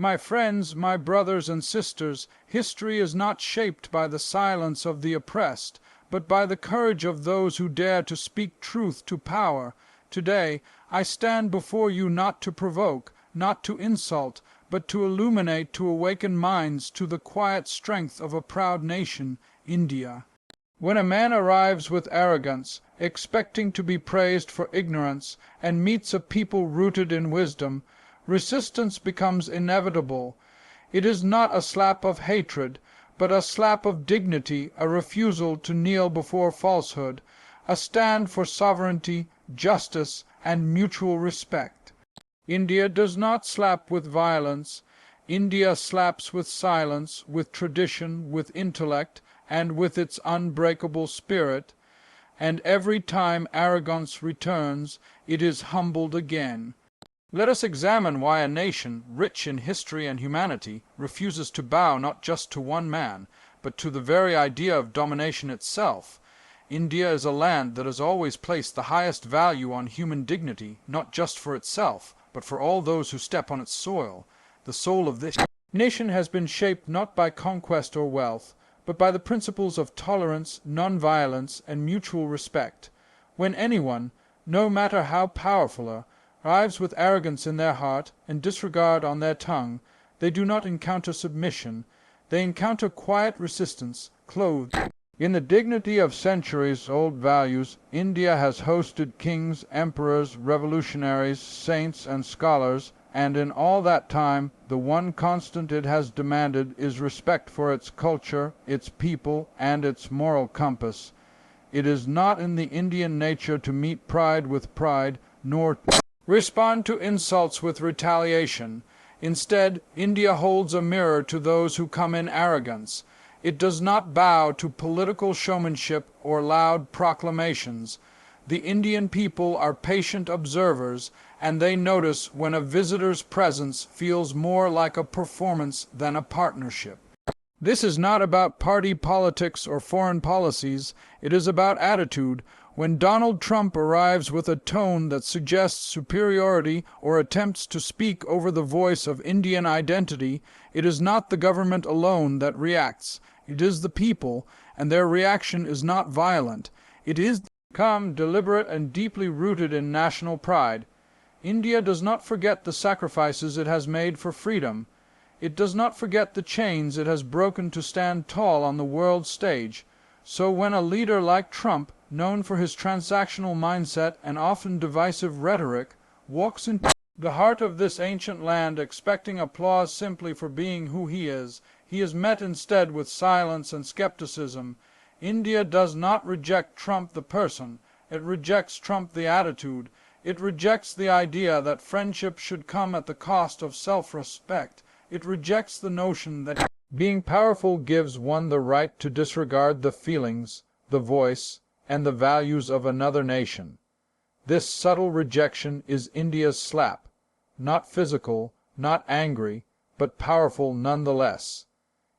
My friends, my brothers and sisters, history is not shaped by the silence of the oppressed, but by the courage of those who dare to speak truth to power. Today, I stand before you not to provoke, not to insult, but to illuminate, to awaken minds to the quiet strength of a proud nation, India. When a man arrives with arrogance, expecting to be praised for ignorance, and meets a people rooted in wisdom, resistance becomes inevitable. It is not a slap of hatred, but a slap of dignity, a refusal to kneel before falsehood, a stand for sovereignty, justice, and mutual respect. India does not slap with violence. India slaps with silence, with tradition, with intellect, and with its unbreakable spirit. And every time arrogance returns, it is humbled again. Let us examine why a nation, rich in history and humanity, refuses to bow not just to one man, but to the very idea of domination itself. India is a land that has always placed the highest value on human dignity, not just for itself, but for all those who step on its soil. The soul of this nation has been shaped not by conquest or wealth, but by the principles of tolerance, non-violence, and mutual respect. When anyone, no matter how powerful, arrives with arrogance in their heart and disregard on their tongue, they do not encounter submission. They encounter quiet resistance, clothed in the dignity of centuries-old values. India has hosted kings, emperors, revolutionaries, saints, and scholars, and in all that time the one constant it has demanded is respect for its culture, its people, and its moral compass. It is not in the Indian nature to meet pride with pride, nor respond to insults with retaliation. Instead, India holds a mirror to those who come in arrogance. It does not bow to political showmanship or loud proclamations. The Indian people are patient observers, and they notice when a visitor's presence feels more like a performance than a partnership. This is not about party politics or foreign policies. It is about attitude. When Donald Trump arrives with a tone that suggests superiority or attempts to speak over the voice of Indian identity, it is not the government alone that reacts. It is the people, and their reaction is not violent. It is calm, deliberate, and deeply rooted in national pride. India does not forget the sacrifices it has made for freedom. It does not forget the chains it has broken to stand tall on the world stage. So when a leader like Trump, known for his transactional mindset and often divisive rhetoric, walks into the heart of this ancient land expecting applause simply for being who he is met instead with silence and skepticism. India does not reject Trump the person. It rejects Trump the attitude. It rejects the idea that friendship should come at the cost of self-respect. It rejects the notion that being powerful gives one the right to disregard the feelings, the voice, and the values of another nation. This subtle rejection is India's slap, not physical, not angry, but powerful nonetheless.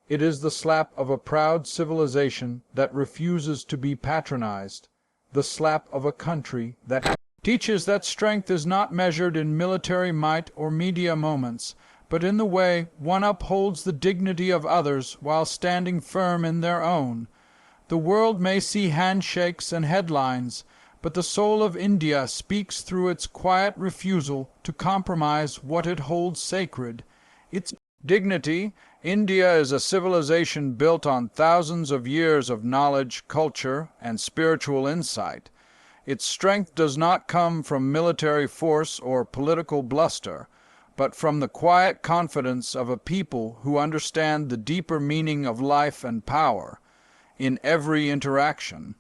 It is the slap of a proud civilization that refuses to be patronized, the slap of a country that teaches that strength is not measured in military might or media moments, but in the way one upholds the dignity of others while standing firm in their own. The world may see handshakes and headlines, but the soul of India speaks through its quiet refusal to compromise what it holds sacred, its dignity. India is a civilization built on thousands of years of knowledge, culture, and spiritual insight. Its strength does not come from military force or political bluster, but from the quiet confidence of a people who understand the deeper meaning of life and power. In every interaction,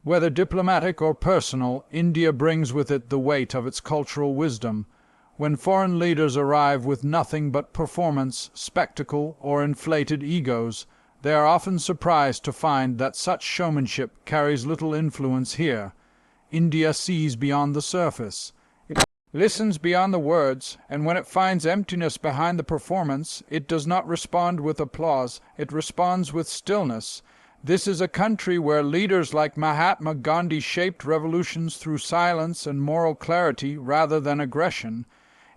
whether diplomatic or personal, India brings with it the weight of its cultural wisdom. When foreign leaders arrive with nothing but performance, spectacle, or inflated egos, they are often surprised to find that such showmanship carries little influence here. India sees beyond the surface. It listens beyond the words, and when it finds emptiness behind the performance, it does not respond with applause, it responds with stillness. This is a country where leaders like Mahatma Gandhi shaped revolutions through silence and moral clarity rather than aggression.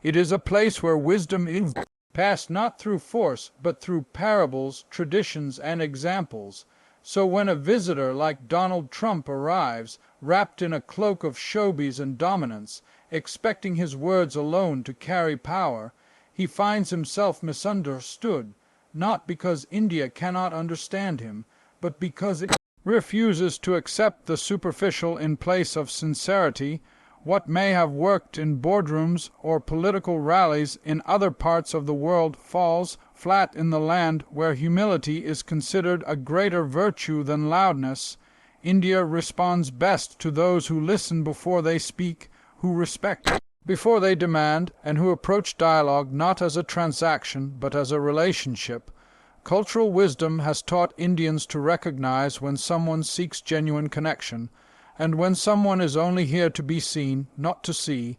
It is a place where wisdom is passed not through force, but through parables, traditions, and examples. So when a visitor like Donald Trump arrives, wrapped in a cloak of showbiz and dominance, expecting his words alone to carry power, he finds himself misunderstood, not because India cannot understand him, but because it refuses to accept the superficial in place of sincerity. What may have worked in boardrooms or political rallies in other parts of the world falls flat in the land where humility is considered a greater virtue than loudness. India responds best to those who listen before they speak, who respect before they demand, and who approach dialogue not as a transaction but as a relationship. Cultural wisdom has taught Indians to recognize when someone seeks genuine connection, and when someone is only here to be seen, not to see.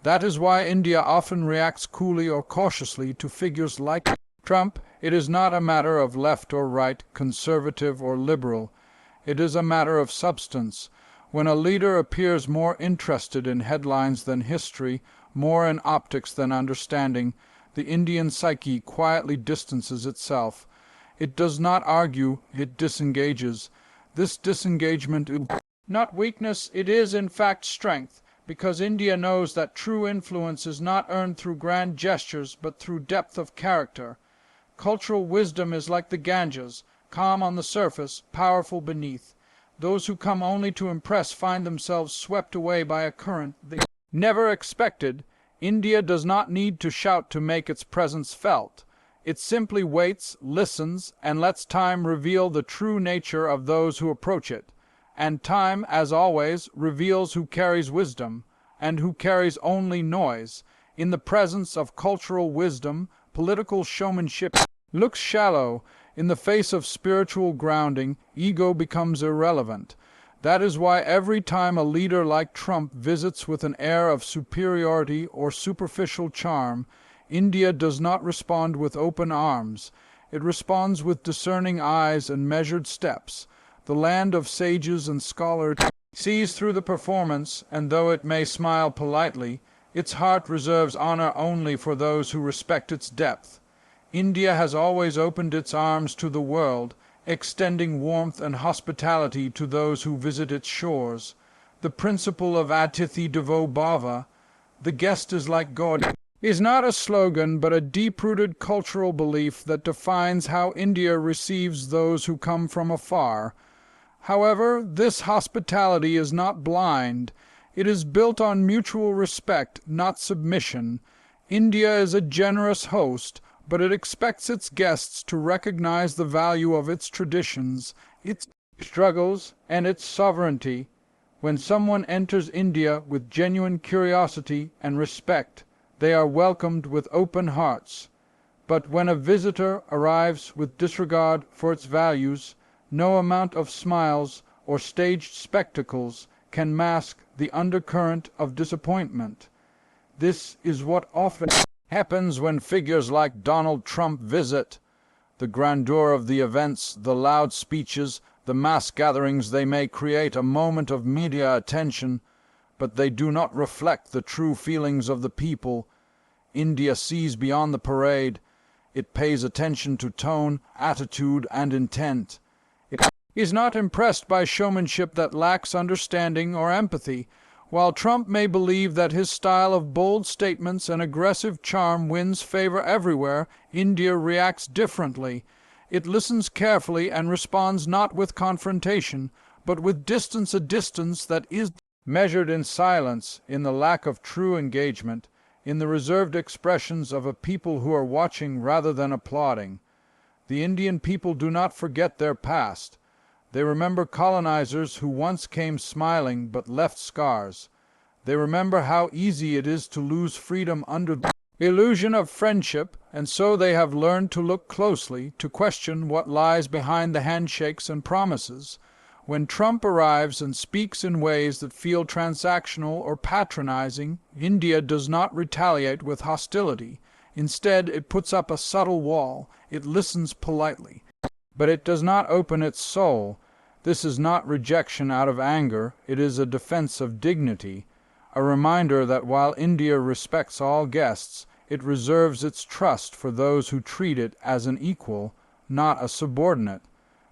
That is why India often reacts coolly or cautiously to figures like Trump. It is not a matter of left or right, conservative or liberal. It is a matter of substance. When a leader appears more interested in headlines than history, more in optics than understanding, the Indian psyche quietly distances itself. It does not argue, it disengages. This disengagement is not weakness, it is in fact strength, because India knows that true influence is not earned through grand gestures but through depth of character. Cultural wisdom is like the Ganges, calm on the surface, powerful beneath. Those who come only to impress find themselves swept away by a current they never expected. India does not need to shout to make its presence felt. It simply waits, listens, and lets time reveal the true nature of those who approach it. And time, as always, reveals who carries wisdom, and who carries only noise. In the presence of cultural wisdom, political showmanship looks shallow. In the face of spiritual grounding, ego becomes irrelevant. That is why every time a leader like Trump visits with an air of superiority or superficial charm, India does not respond with open arms. It responds with discerning eyes and measured steps. The land of sages and scholars sees through the performance, and though it may smile politely, its heart reserves honor only for those who respect its depth. India has always opened its arms to the world, extending warmth and hospitality to those who visit its shores. The principle of Atithi Devo Bhava, the guest is like God, is not a slogan but a deep-rooted cultural belief that defines how India receives those who come from afar. However, this hospitality is not blind. It is built on mutual respect, not submission. India is a generous host, but it expects its guests to recognize the value of its traditions, its struggles, and its sovereignty. When someone enters India with genuine curiosity and respect, they are welcomed with open hearts. But when a visitor arrives with disregard for its values, no amount of smiles or staged spectacles can mask the undercurrent of disappointment. This is what often happens when figures like Donald Trump visit. The grandeur of the events, the loud speeches, the mass gatherings, they may create a moment of media attention, but they do not reflect the true feelings of the people. India sees beyond the parade. It pays attention to tone, attitude, and intent. It is not impressed by showmanship that lacks understanding or empathy. While Trump may believe that his style of bold statements and aggressive charm wins favor everywhere, India reacts differently. It listens carefully and responds not with confrontation, but with distance, a distance that is measured in silence, in the lack of true engagement, in the reserved expressions of a people who are watching rather than applauding. The Indian people do not forget their past. They remember colonizers who once came smiling but left scars. They remember how easy it is to lose freedom under the illusion of friendship, and so they have learned to look closely, to question what lies behind the handshakes and promises. When Trump arrives and speaks in ways that feel transactional or patronizing, India does not retaliate with hostility. Instead, it puts up a subtle wall. It listens politely. But it does not open its soul. This is not rejection out of anger. It is a defense of dignity, a reminder that while India respects all guests, It reserves its trust for those who treat it as an equal, not a subordinate.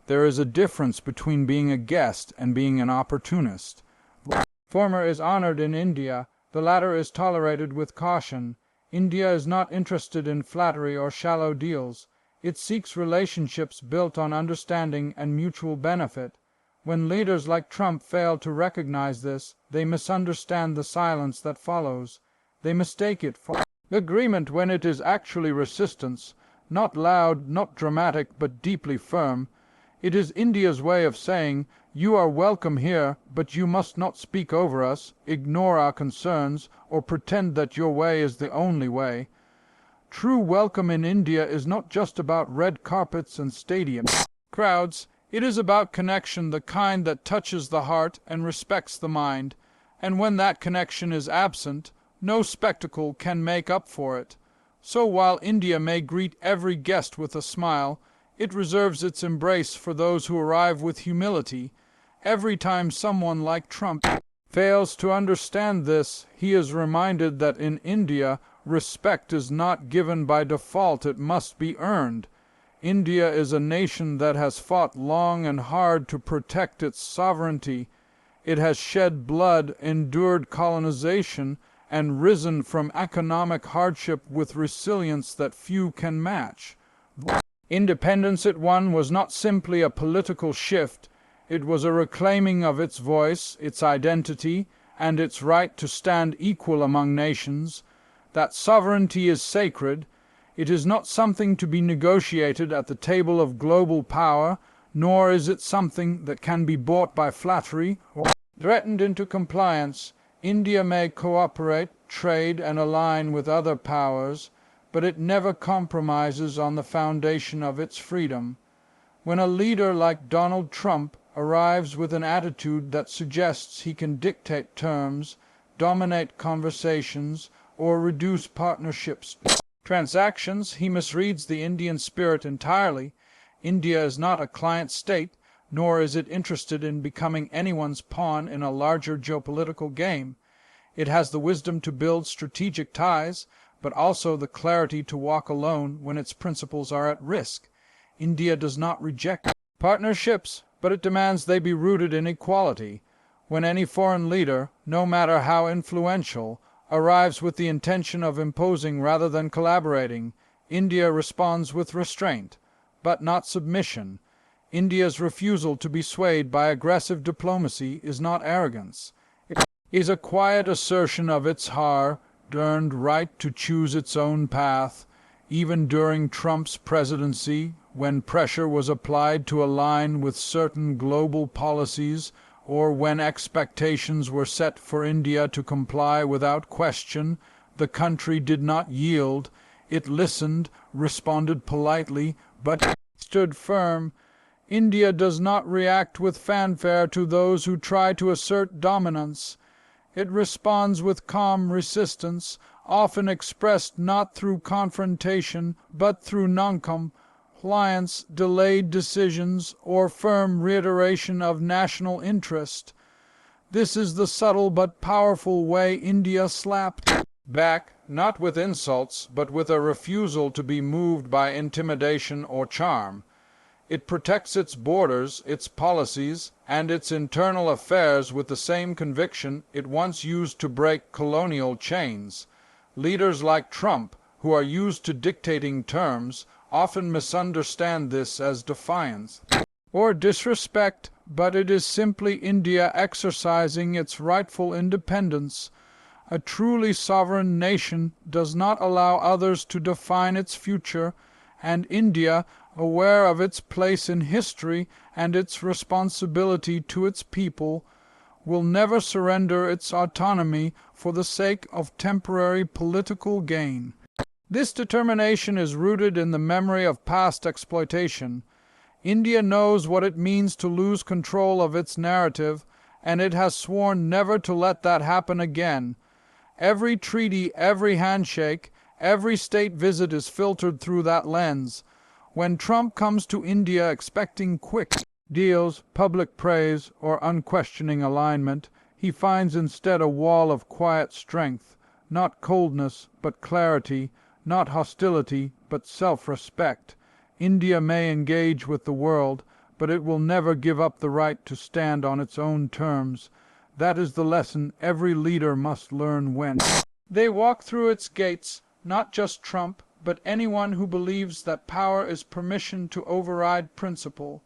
There is a difference between being a guest and being an opportunist. The former is honored in India, the latter is tolerated with caution. India is not interested in flattery or shallow deals. It seeks relationships built on understanding and mutual benefit. When leaders like Trump fail to recognize this, they misunderstand the silence that follows. They mistake it for agreement when it is actually resistance, not loud, not dramatic, but deeply firm. It is India's way of saying, you are welcome here, but you must not speak over us, ignore our concerns, or pretend that your way is the only way. True welcome in India is not just about red carpets and stadium crowds. It is about connection, the kind that touches the heart and respects the mind. And when that connection is absent, no spectacle can make up for it. So while India may greet every guest with a smile, it reserves its embrace for those who arrive with humility. Every time someone like Trump fails to understand this, he is reminded that in India, respect is not given by default, it must be earned. India is a nation that has fought long and hard to protect its sovereignty. It has shed blood, endured colonization, and risen from economic hardship with resilience that few can match. Independence it won was not simply a political shift, it was a reclaiming of its voice, its identity, and its right to stand equal among nations. That sovereignty is sacred. It is not something to be negotiated at the table of global power, nor is it something that can be bought by flattery or threatened into compliance. India may cooperate, trade, and align with other powers, but it never compromises on the foundation of its freedom. When a leader like Donald Trump arrives with an attitude that suggests he can dictate terms, dominate conversations, or reduce partnerships transactions, he misreads the Indian spirit entirely. India is not a client state, nor is it interested in becoming anyone's pawn in a larger geopolitical game. It has the wisdom to build strategic ties, but also the clarity to walk alone when its principles are at risk. India does not reject partnerships, but it demands they be rooted in equality. When any foreign leader, no matter how influential, arrives with the intention of imposing rather than collaborating, India responds with restraint, but not submission. India's refusal to be swayed by aggressive diplomacy is not arrogance. It is a quiet assertion of its hard-earned right to choose its own path. Even during Trump's presidency, when pressure was applied to align with certain global policies, or when expectations were set for India to comply without question, the country did not yield. It listened, responded politely, but stood firm. India does not react with fanfare to those who try to assert dominance. It responds with calm resistance, often expressed not through confrontation, but through non-compliance, delayed decisions, or firm reiteration of national interest. This is the subtle but powerful way India slapped back, not with insults, but with a refusal to be moved by intimidation or charm. It protects its borders, its policies, and its internal affairs with the same conviction it once used to break colonial chains. Leaders like Trump, who are used to dictating terms, often misunderstand this as defiance or disrespect, but it is simply India exercising its rightful independence. A truly sovereign nation does not allow others to define its future, and India, aware of its place in history and its responsibility to its people, will never surrender its autonomy for the sake of temporary political gain. This determination is rooted in the memory of past exploitation. India knows what it means to lose control of its narrative, and it has sworn never to let that happen again. Every treaty, every handshake, every state visit is filtered through that lens. When Trump comes to India expecting quick deals, public praise, or unquestioning alignment, he finds instead a wall of quiet strength, not coldness, but clarity, not hostility, but self-respect. India may engage with the world, but it will never give up the right to stand on its own terms. That is the lesson every leader must learn when they walk through its gates, not just Trump, but anyone who believes that power is permission to override principle.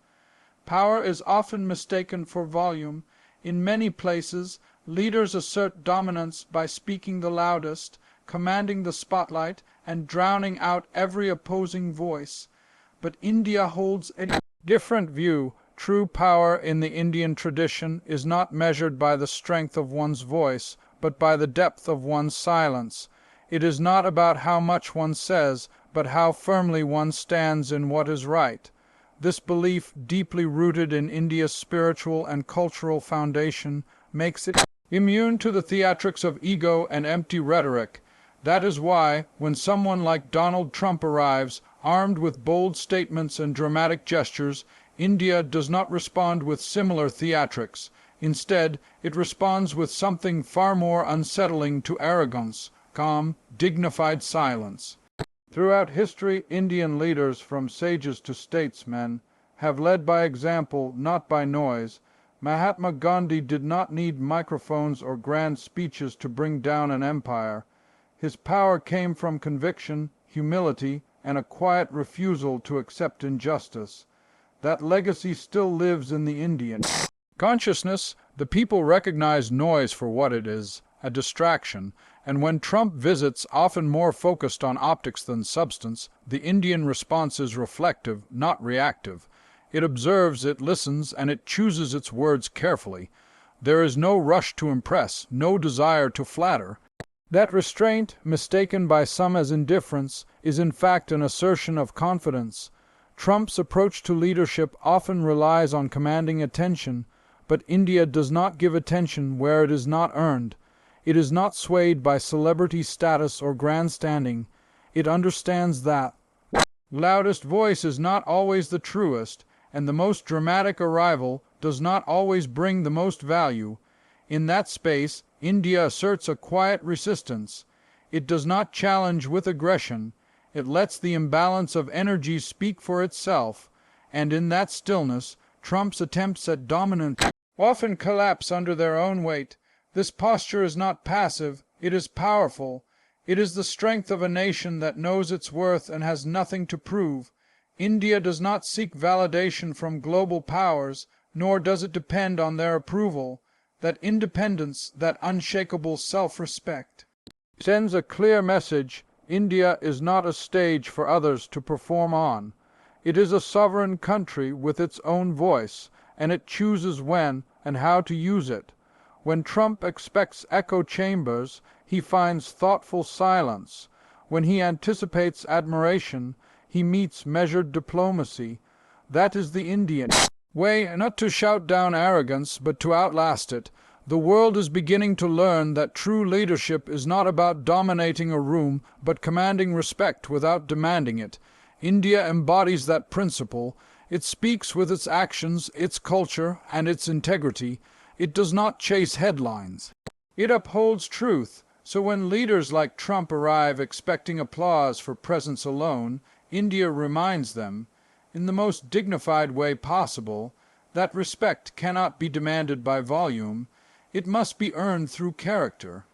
Power is often mistaken for volume. In many places, leaders assert dominance by speaking the loudest, commanding the spotlight, and drowning out every opposing voice. But India holds a different view. True power in the Indian tradition is not measured by the strength of one's voice, but by the depth of one's silence. It is not about how much one says, but how firmly one stands in what is right. This belief, deeply rooted in India's spiritual and cultural foundation, makes it immune to the theatrics of ego and empty rhetoric. That is why, when someone like Donald Trump arrives, armed with bold statements and dramatic gestures, India does not respond with similar theatrics. Instead, it responds with something far more unsettling to arrogance: calm, dignified silence. Throughout history, Indian leaders, from sages to statesmen, have led by example, not by noise. Mahatma Gandhi did not need microphones or grand speeches to bring down an empire. His power came from conviction, humility, and a quiet refusal to accept injustice. That legacy still lives in the Indian consciousness. The people recognize noise for what it is, a distraction, and when Trump visits, often more focused on optics than substance, the Indian response is reflective, not reactive. It observes, it listens, and it chooses its words carefully. There is no rush to impress, no desire to flatter. That restraint, mistaken by some as indifference, is in fact an assertion of confidence. Trump's approach to leadership often relies on commanding attention, but India does not give attention where it is not earned. It is not swayed by celebrity status or grandstanding. It understands that loudest voice is not always the truest, and the most dramatic arrival does not always bring the most value. In that space, India asserts a quiet resistance. It does not challenge with aggression. It lets the imbalance of energy speak for itself, and in that stillness, Trump's attempts at dominance often collapse under their own weight. This posture is not passive, it is powerful. It is the strength of a nation that knows its worth and has nothing to prove. India does not seek validation from global powers, nor does it depend on their approval. That independence, that unshakable self-respect, sends a clear message. India is not a stage for others to perform on. It is a sovereign country with its own voice, and it chooses when and how to use it. When Trump expects echo chambers, he finds thoughtful silence. When he anticipates admiration, he meets measured diplomacy. That is the Indian way, not to shout down arrogance, but to outlast it. The world is beginning to learn that true leadership is not about dominating a room, but commanding respect without demanding it. India embodies that principle. It speaks with its actions, its culture, and its integrity. It does not chase headlines. It upholds truth. So when leaders like Trump arrive expecting applause for presence alone, India reminds them, in the most dignified way possible, that respect cannot be demanded by volume. It must be earned through character.